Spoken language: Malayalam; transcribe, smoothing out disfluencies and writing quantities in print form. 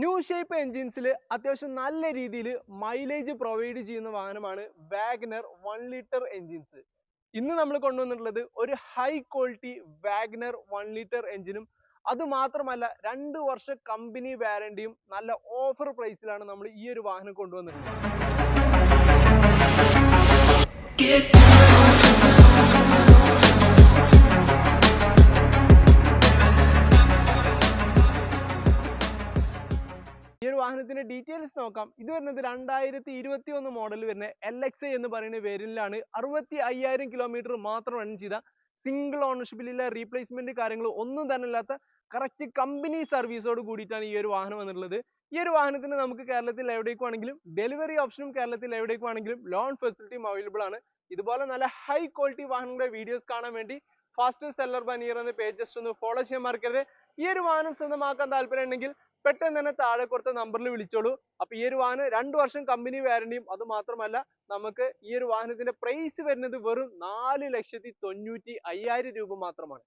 ന്യൂ ഷേപ്പ് എൻജിൻസിൽ അത്യാവശ്യം നല്ല രീതിയിൽ മൈലേജ് പ്രൊവൈഡ് ചെയ്യുന്ന വാഹനമാണ് വാഗനർ 1 ലിറ്റർ എൻജിൻസ്. ഇന്ന് നമ്മൾ കൊണ്ടുവന്നിട്ടുള്ളത് ഒരു ഹൈ ക്വാളിറ്റി വാഗനർ 1 ലിറ്റർ എൻജിനും അതുമാത്രമല്ല 2 വർഷ കമ്പനി വാറണ്ടിയും നല്ല ഓഫർ പ്രൈസിലാണ് നമ്മൾ ഈ ഒരു വാഹനം കൊണ്ടുവന്നിട്ടുള്ളത്. ഈ ഒരു വാഹനത്തിന്റെ ഡീറ്റെയിൽസ് നോക്കാം. ഇത് വരുന്നത് 2021 മോഡൽ വരുന്ന LXI എന്ന് പറയുന്ന വേരിയന്റിലാണ്. 65,000 കിലോമീറ്റർ മാത്രം റൺ ചെയ്ത സിംഗിൾ ഓണർഷിപ്പിലുള്ള റീപ്ലേസ്മെന്റ് കാര്യങ്ങൾ ഒന്നും തന്നെ ഇല്ലാത്ത കറക്റ്റ് കമ്പനി സർവീസോട് കൂടിയിട്ടാണ് ഈ ഒരു വാഹനം വന്നിട്ടുള്ളത്. ഈ ഒരു വാഹനത്തിന് നമുക്ക് കേരളത്തിൽ എവിടേക്ക് വേണമെങ്കിലും ഡെലിവറി ഓപ്ഷനും കേരളത്തിൽ എവിടേക്ക് വേണമെങ്കിലും ലോൺ ഫെസിലിറ്റിയും അവൈലബിൾ ആണ്. ഇതുപോലെ നല്ല ഹൈ ക്വാളിറ്റി വാഹനങ്ങളുടെ വീഡിയോസ് കാണാൻ വേണ്ടി ഫാസ്റ്റ് സെല്ലർ ബൈ നിയർ എന്ന പേജ് ജസ്റ്റ് ഒന്ന് ഫോളോ ചെയ്യാൻ മറക്കരുത്. ഈ ഒരു വാഹനം സ്വന്തമാക്കാൻ താല്പര്യം ഉണ്ടെങ്കിൽ പെട്ടെന്ന് തന്നെ താഴെ കൊടുത്ത നമ്പറിൽ വിളിച്ചോളൂ. അപ്പൊ ഈ ഒരു വാഹനം 2 വർഷം കമ്പനി വാറണ്ടിയും അത് മാത്രമല്ല നമുക്ക് ഈ ഒരു വാഹനത്തിന്റെ പ്രൈസ് വരുന്നത് വെറും 4,95,000 രൂപ മാത്രമാണ്.